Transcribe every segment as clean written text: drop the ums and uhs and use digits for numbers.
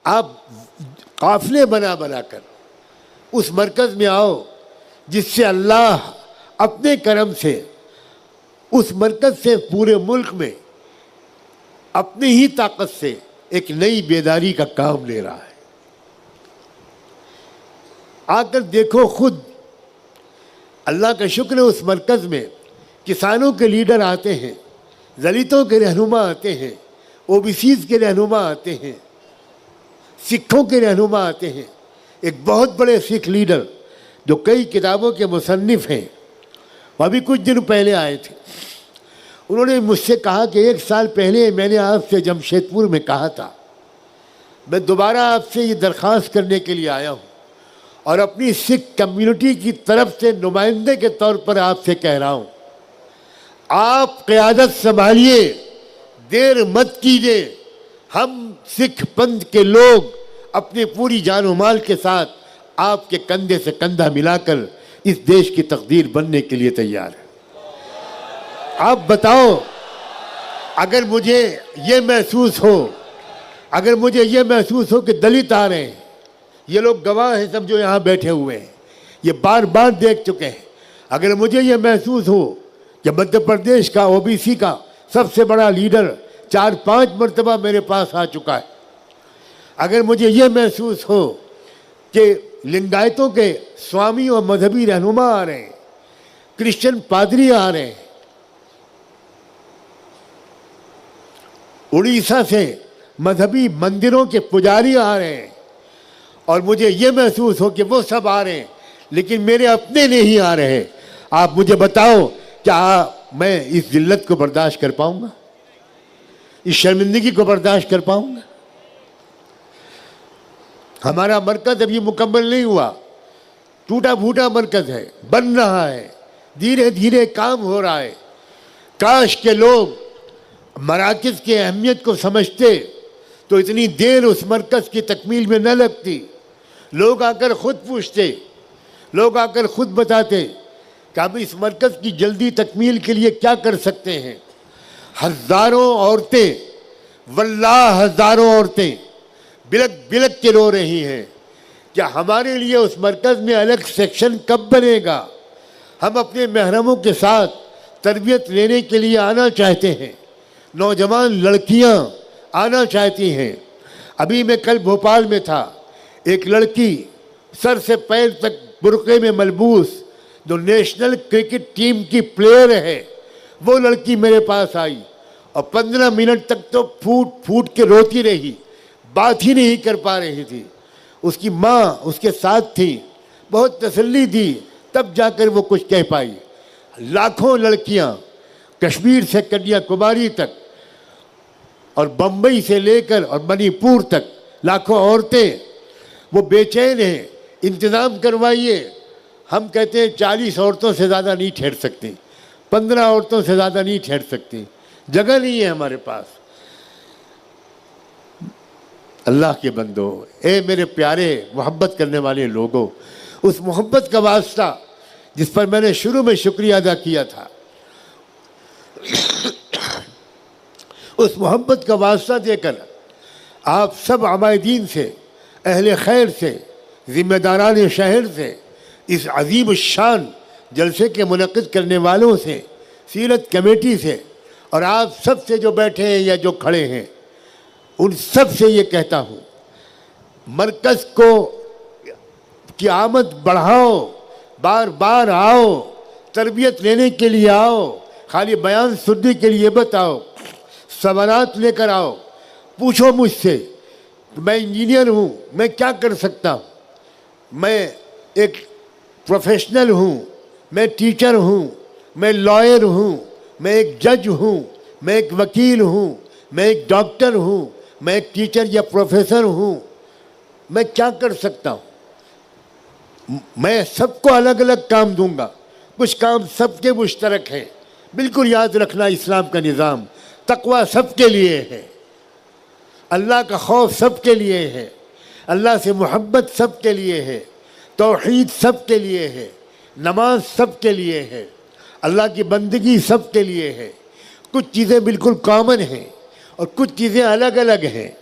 आप काफिले बना बनाकर उस मरकज़ में आओ जिससे अल्लाह अपने करम से उस मरकज़ से पूरे मुल्क में अपनी ही ताकत से एक नई बेदारी का काम ले रहा है। आकर देखो खुद, अल्लाह का शुक्र है उस मरकज़ में किसानों के लीडर आते हैं, दलितों के रहनुमा आते हैं, ओबीसीज़ के रहनुमा आते हैं, सिखों के रहनुमा आते हैं। एक बहुत बड़े सिख लीडर जो कई किताबों के मुसन्निफ़ हैं, वह भी कुछ दिन पहले आए थे। उन्होंने मुझसे कहा कि 1 साल पहले मैंने आपसे जमशेदपुर में कहा था, मैं दोबारा आपसे ये दरख्वास्त करने के लिए आया हूँ और अपनी सिख कम्युनिटी की तरफ से नुमाइंदे के तौर पर आपसे कह रहा हूँ, आप क़यादत संभालिए, देर मत कीजिए। हम सिख पंथ के लोग अपने पूरी जान और माल के साथ आपके कंधे से कंधा मिलाकर इस देश की तकदीर बनने के लिए तैयार है। आप बताओ, अगर मुझे ये महसूस हो कि दलित आ रहे हैं, ये लोग गवाह हैं सब जो यहाँ बैठे हुए हैं, ये बार बार देख चुके हैं। अगर मुझे ये महसूस हो कि मध्य प्रदेश का ओबीसी का सबसे बड़ा लीडर 4-5 मरतबा मेरे पास आ चुका है, अगर मुझे ये महसूस हो कि लिंगायतों के स्वामी और मजहबी रहनुमा आ रहे हैं, क्रिश्चियन पादरी आ रहे हैं, उड़ीसा से मजहबी मंदिरों के पुजारी आ रहे हैं, और मुझे ये महसूस हो कि वो सब आ रहे हैं लेकिन मेरे अपने नहीं आ रहे हैं, आप मुझे बताओ क्या मैं इस जिल्लत को बर्दाश्त कर पाऊंगा? इस शर्मिंदगी को बर्दाश्त कर पाऊंगा? हमारा मरकज अभी मुकम्मल नहीं हुआ, टूटा फूटा मरकज है, बन रहा है, धीरे धीरे काम हो रहा है। काश के लोग मराकज़ की अहमियत को समझते तो इतनी देर उस मरकज़ की तकमील में न लगती। लोग आकर ख़ुद पूछते, लोग आकर ख़ुद बताते कि हम इस मरकज़ की जल्दी तकमील के लिए क्या कर सकते हैं। हज़ारों औरतें, वल्लाह हज़ारों औरतें बिलक बिलक के रो रही हैं क्या हमारे लिए उस मरकज़ में अलग सेक्शन कब बनेगा? हम अपने महरमों के साथ तरबियत लेने के लिए आना चाहते हैं, नौजवान लड़कियां आना चाहती हैं। अभी मैं कल भोपाल में था, एक लड़की सर से पैर तक बुर्क़े में मलबूस जो नेशनल क्रिकेट टीम की प्लेयर है, वो लड़की मेरे पास आई और 15 मिनट तक तो फूट फूट के रोती रही, बात ही नहीं कर पा रही थी। उसकी माँ उसके साथ थी, बहुत तसल्ली दी, तब जाकर वो कुछ कह पाई। लाखों लड़कियाँ कश्मीर से कन्याकुमारी तक और बम्बई से लेकर और मणिपुर तक लाखों औरतें वो बेचैन हैं, इंतज़ाम करवाइए। हम कहते हैं 40 औरतों से ज़्यादा नहीं ठहर सकती, 15 औरतों से ज़्यादा नहीं ठहर सकती, जगह नहीं है हमारे पास। अल्लाह के बंदो, ए मेरे प्यारे मोहब्बत करने वाले लोगों, उस मोहब्बत का वास्ता जिस पर मैंने शुरू में शुक्रिया अदा किया था, उस मोहब्बत का वास्ता देकर आप सब अमायदीन से, अहले खैर से, ज़िम्मेदारान शहर से, इस अजीम शान जलसे के मुनक़िद करने वालों से, सीरत कमेटी से और आप सब से जो बैठे हैं या जो खड़े हैं, उन सब से ये कहता हूँ, मरकज़ को की आमद बढ़ाओ, बार बार आओ, तरबियत लेने के लिए आओ, खाली बयान सुनने के लिए बताओ, सवालात लेकर आओ, पूछो मुझसे, मैं इंजीनियर हूँ, मैं क्या कर सकता हूँ, मैं एक प्रोफेशनल हूँ, मैं टीचर हूँ, मैं लॉयर हूँ, मैं एक जज हूँ, मैं एक वकील हूँ, मैं एक डॉक्टर हूँ, मैं एक टीचर या प्रोफेसर हूँ, मैं क्या कर सकता हूँ? मैं सबको अलग अलग काम दूंगा, कुछ काम सबके मुश्तरक हैं। बिल्कुल याद रखना, इस्लाम का निज़ाम तक़वा सबके लिए है, अल्लाह का खौफ सबके लिए है, अल्लाह से मोहब्बत सबके लिए है, तौहीद सबके लिए है, नमाज सबके लिए है, अल्लाह की बंदगी सबके लिए है। कुछ चीज़ें बिल्कुल कॉमन हैं और कुछ चीज़ें अलग अलग हैं।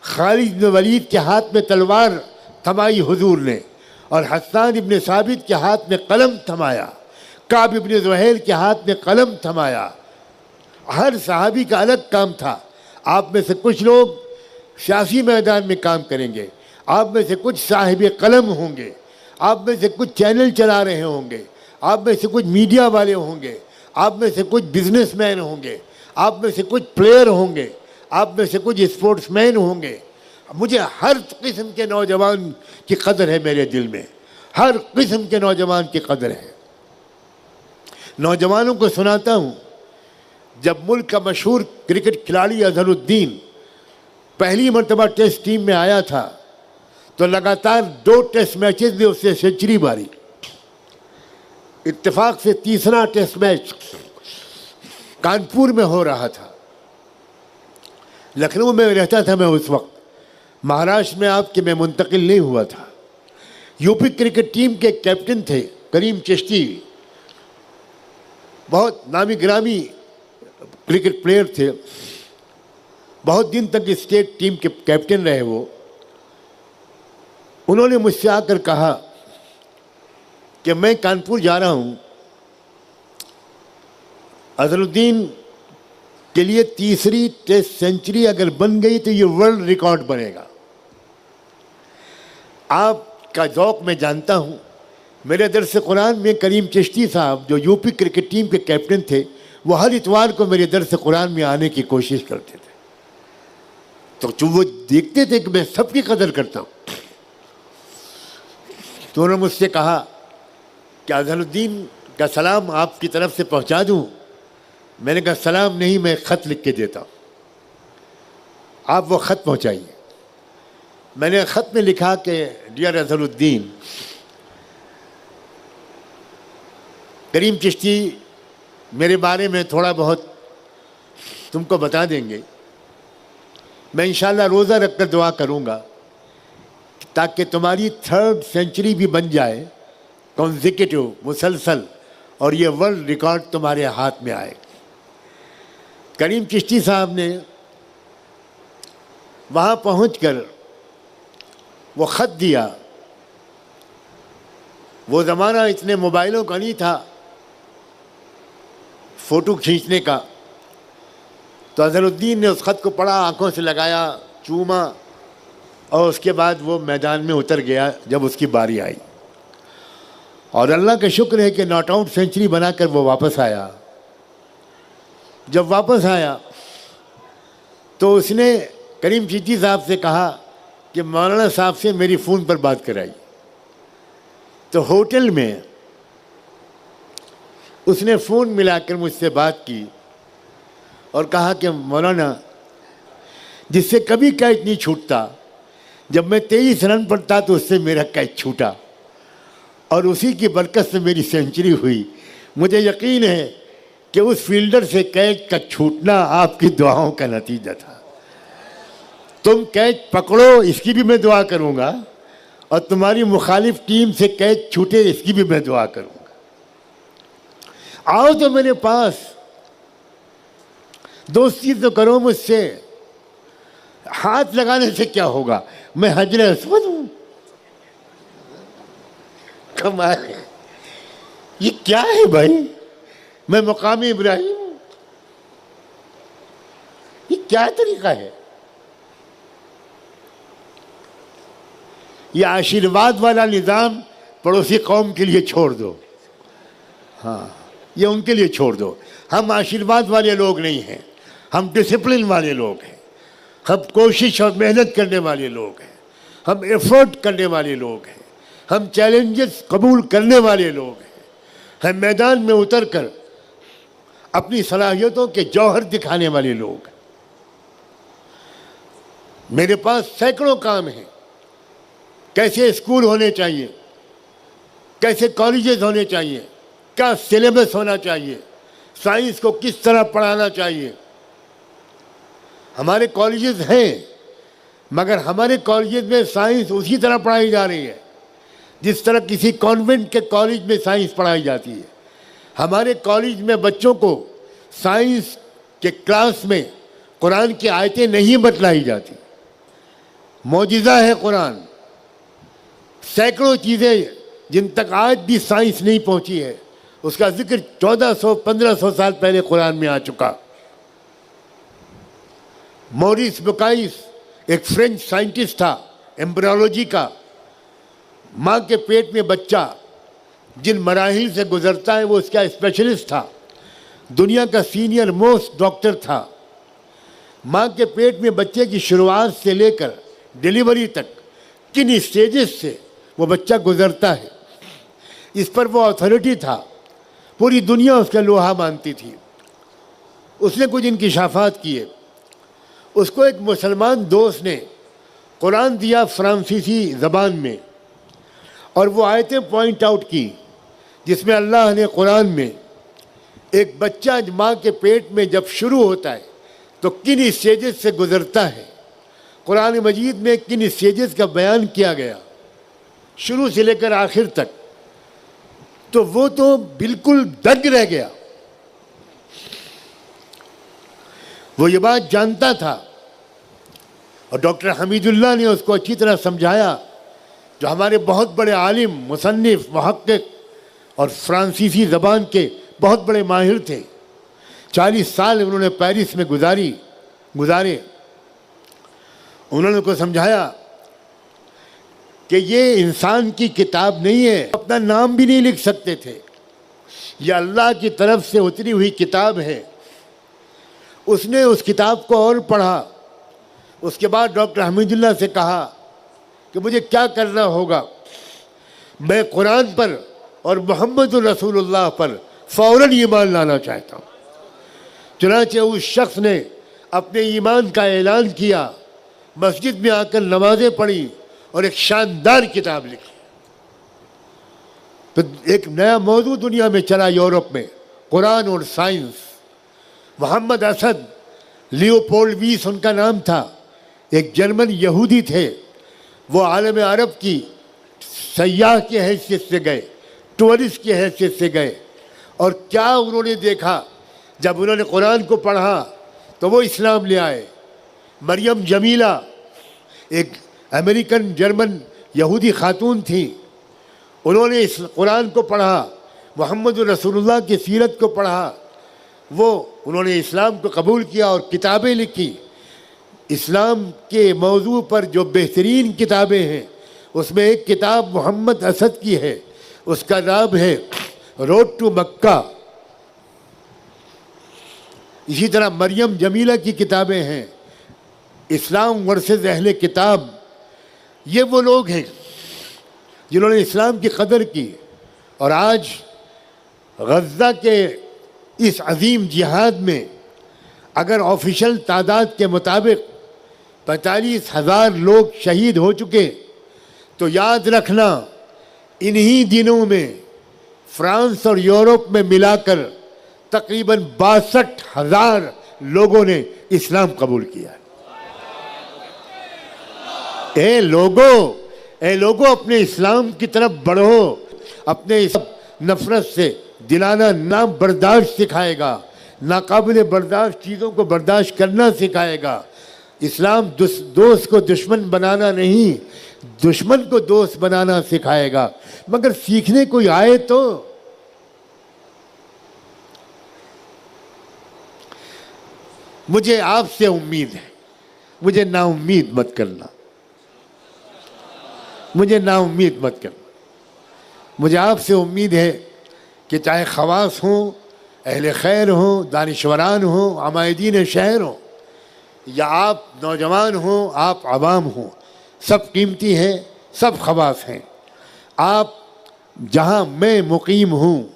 खालिद बिन वलीद के हाथ में तलवार थमाई हुजूर ने और हस्सान इब्न साबित के हाथ में कलम थमाया, काब इब्न ज़ुहैर के हाथ में कलम थमाया। हर सहाबी का अलग काम था। आप में से कुछ लोग सियासी मैदान में काम करेंगे, आप में से कुछ साहिब कलम होंगे, आप में से कुछ चैनल चला रहे होंगे, आप में से कुछ मीडिया वाले होंगे, आप में से कुछ बिजनेसमैन होंगे, आप में से कुछ प्लेयर होंगे, आप में से कुछ स्पोर्ट्समैन होंगे। मुझे हर किस्म के नौजवान की कदर है, मेरे दिल में हर किस्म के नौजवान की कदर है। नौजवानों को सुनाता हूँ, जब मुल्क का मशहूर क्रिकेट खिलाड़ी अजहरुद्दीन पहली मरतबा टेस्ट टीम में आया था तो लगातार 2 टेस्ट मैचेस में उससे सेंचुरी मारी। इत्तेफाक से तीसरा टेस्ट मैच कानपुर में हो रहा था। लखनऊ में रहता था मैं उस वक्त, महाराष्ट्र में आपके मैं मुंतकिल नहीं हुआ था। यूपी क्रिकेट टीम के कैप्टन थे करीम चिश्ती, बहुत नामी ग्रामी क्रिकेट प्लेयर थे, बहुत दिन तक स्टेट टीम के कैप्टन रहे वो। उन्होंने मुझसे आकर कहा कि मैं कानपुर जा रहा हूँ, अजहरुद्दीन के लिए तीसरी टेस्ट सेंचुरी अगर बन गई तो ये वर्ल्ड रिकॉर्ड बनेगा। आपका ज़ौक़ मैं जानता हूँ। मेरे दर्स कुरान में करीम चिश्ती साहब जो यूपी क्रिकेट टीम के कैप्टन थे, वो हर इतवार को मेरे दर्स कुरान में आने की कोशिश करते थे। तो वो देखते थे कि मैं सबकी कदर करता हूँ। तो उन्होंने मुझसे कहा कि अजहरुद्दीन का सलाम आपकी तरफ से पहुँचा दूँ। मैंने कहा सलाम नहीं, मैं ख़त लिख के देता हूँ, आप वो ख़त पहुँचाइए। मैंने ख़त में लिखा कि डियर अजहरुद्दीन, करीम चिश्ती मेरे बारे में थोड़ा बहुत तुमको बता देंगे। मैं इंशाल्लाह रोज़ा रख कर दुआ करूँगा ताकि तुम्हारी 3rd सेंचुरी भी बन जाए कॉन्जिक्यूटिव, मुसलसल, और ये वर्ल्ड रिकॉर्ड तुम्हारे हाथ में आए। करीम चिश्ती साहब ने वहाँ पहुँचकर वो ख़त दिया। वो ज़माना इतने मोबाइलों का नहीं था फ़ोटो खींचने का। तो अजहरुद्दीन ने उस ख़त को पढ़ा, आंखों से लगाया, चूमा, और उसके बाद वो मैदान में उतर गया जब उसकी बारी आई। और अल्लाह का शुक्र है कि नॉट आउट सेंचुरी बनाकर वो वापस आया। जब वापस आया तो उसने करीम चिश्ती साहब से कहा कि मौलाना साहब से मेरी फ़ोन पर बात कराई। तो होटल में उसने फ़ोन मिलाकर मुझसे बात की और कहा कि मौलाना, जिससे कभी कैच नहीं छूटता, जब मैं 23 रन पड़ता तो उससे मेरा कैच छूटा और उसी की बरकत से मेरी सेंचुरी हुई। मुझे यकीन है कि उस फील्डर से कैच का छूटना आपकी दुआओं का नतीजा था। तुम कैच पकड़ो, इसकी भी मैं दुआ करूँगा, और तुम्हारी मुखालिफ टीम से कैच छूटे, इसकी भी मैं दुआ करूँगा। आओ तो मेरे पास, दोस्ती तो करो मुझसे। हाथ लगाने से क्या होगा, मैं हजर अस्वद हूँ। कमाल है, ये क्या है भाई, मैं मकाम इब्राहिम हूँ, ये क्या तरीका है? ये आशीर्वाद वाला निज़ाम पड़ोसी कौम के लिए छोड़ दो। हाँ, ये उनके लिए छोड़ दो। हम आशीर्वाद वाले लोग नहीं हैं, हम डिसिप्लिन वाले लोग हैं, हम कोशिश और मेहनत करने वाले लोग हैं, हम एफर्ट करने वाले लोग हैं, हम चैलेंजेस कबूल करने वाले लोग हैं, हम मैदान में उतर कर अपनी सलाहियतों के जौहर दिखाने वाले लोग हैं। मेरे पास सैकड़ों काम हैं। कैसे स्कूल होने चाहिए, कैसे कॉलेजेस होने चाहिए, क्या सिलेबस होना चाहिए, साइंस को किस तरह पढ़ाना चाहिए। हमारे कॉलेजेस हैं, मगर हमारे कॉलेजेस में साइंस उसी तरह पढ़ाई जा रही है जिस तरह किसी कॉन्वेंट के कॉलेज में साइंस पढ़ाई जाती है। हमारे कॉलेज में बच्चों को साइंस के क्लास में कुरान की आयतें नहीं बतलाई जाती। मौजिज़ा है कुरान। सैकड़ों चीज़ें जिन तक आज भी साइंस नहीं पहुंची है, उसका जिक्र 1400-1500 साल पहले कुरान में आ चुका। मॉरिस बुकाइस एक फ्रेंच साइंटिस्ट था, एम्ब्रियोलॉजी का। माँ के पेट में बच्चा जिन मराहिल से गुजरता है वो उसका स्पेशलिस्ट था, दुनिया का सीनियर मोस्ट डॉक्टर था। माँ के पेट में बच्चे की शुरुआत से लेकर डिलीवरी तक किन स्टेजेस से वो बच्चा गुजरता है, इस पर वो अथॉरिटी था। पूरी दुनिया उसका लोहा मानती थी। उसने कुछ इंकिशाफात किए। उसको एक मुसलमान दोस्त ने कुरान दिया फ्रांसीसी ज़बान में, और वो आयतें पॉइंट आउट की जिसमें अल्लाह ने कुरान में एक बच्चा माँ के पेट में जब शुरू होता है तो किन स्टेजेस से गुजरता है, कुरान मजीद में किन स्टेजेस का बयान किया गया शुरू से लेकर आखिर तक। तो वो तो बिल्कुल दंग रह गया। वो ये बात जानता था और डॉक्टर हमीदुल्लाह ने उसको अच्छी तरह समझाया, जो हमारे बहुत बड़े आलिम, मुसन्निफ, मुहक्किक और फ्रांसीसी ज़बान के बहुत बड़े माहिर थे। 40 साल उन्होंने पेरिस में गुजारे। उन्होंने उसको समझाया कि ये इंसान की किताब नहीं है, अपना नाम भी नहीं लिख सकते थे, यह अल्लाह की तरफ से उतरी हुई किताब है। उसने उस किताब को और पढ़ा। उसके बाद डॉक्टर हमीदुल्लाह से कहा कि मुझे क्या करना होगा। मैं कुरान पर और मोहम्मद रसूलुल्लाह पर फ़ौरन ईमान लाना चाहता हूँ। चुनांचे उस शख्स ने अपने ईमान का ऐलान किया, मस्जिद में आकर नमाज़ें पढ़ी और एक शानदार किताब लिखी। तो एक नया मौजू दुनिया में चला यूरोप में, कुरान और साइंस। मोहम्मद असद लियोपोल्ड उनका नाम था, एक जर्मन यहूदी थे। वो आलम अरब की सयाह की हैसियत से गए, टूरिस्ट की हैसियत से गए, और क्या उन्होंने देखा। जब उन्होंने कुरान को पढ़ा तो वो इस्लाम ले आए। मरियम जमीला एक अमेरिकन जर्मन यहूदी खातून थी। उन्होंने इस कुरान को पढ़ा, मोहम्मद रसूलुल्लाह की सीरत को पढ़ा। उन्होंने इस्लाम को कबूल किया और किताबें लिखी। इस्लाम के मौजू पर जो बेहतरीन किताबें हैं, उसमें एक किताब मोहम्मद असद की है, उसका नाम है रोड टू मक्का। इसी तरह मरियम जमीला की किताबें हैं, इस्लाम वर्सेस अहले किताब। ये वो लोग हैं जिन्होंने इस्लाम की कदर की। और आज गज़ा के इस अजीम जिहाद में अगर ऑफिशियल तादाद के मुताबिक 45,000 लोग शहीद हो चुके, तो याद रखना इन्हीं दिनों में फ्रांस और यूरोप में मिलाकर तकरीबन 62,000 लोगों ने इस्लाम कबूल किया। ए लोगों अपने इस्लाम की तरफ बढ़ो। अपने इस नफरत से दिलाना ना बर्दाश्त सिखाएगा, नाकाबिल बर्दाश्त चीज़ों को बर्दाश्त करना सिखाएगा। इस्लाम दोस्त को दुश्मन बनाना नहीं, दुश्मन को दोस्त बनाना सिखाएगा। मगर सीखने कोई आए तो। मुझे आपसे उम्मीद है, मुझे नाउम्मीद मत करना, मुझे नाउम्मीद मत करना। मुझे आपसे उम्मीद है कि चाहे खवास हों, अहले खैर हों, दानिशवरान हों, अमायदीन शहर हों, या आप नौजवान हों, आप आवाम हों, सब कीमती हैं, सब खवास हैं। आप जहाँ मैं मुकीम हूँ,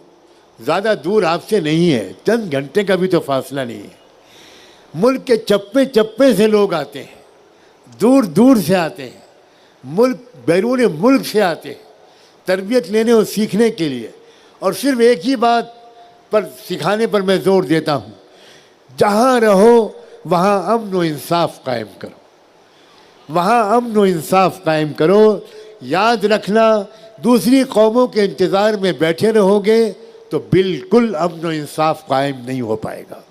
ज़्यादा दूर आपसे नहीं है, चंद घंटे का भी तो फासला नहीं है। मुल्क के चप्पे चप्पे से लोग आते हैं, दूर दूर से आते हैं, मुल्क बैरून मुल्क से आते हैं तरबियत लेने और सीखने के लिए। और सिर्फ एक ही बात पर सिखाने पर मैं ज़ोर देता हूँ, जहाँ रहो वहाँ अमन व इंसाफ कायम करो, वहाँ अमन व इंसाफ कायम करो। याद रखना, दूसरी कौमों के इंतज़ार में बैठे रहोगे तो बिल्कुल अमन व इंसाफ कायम नहीं हो पाएगा।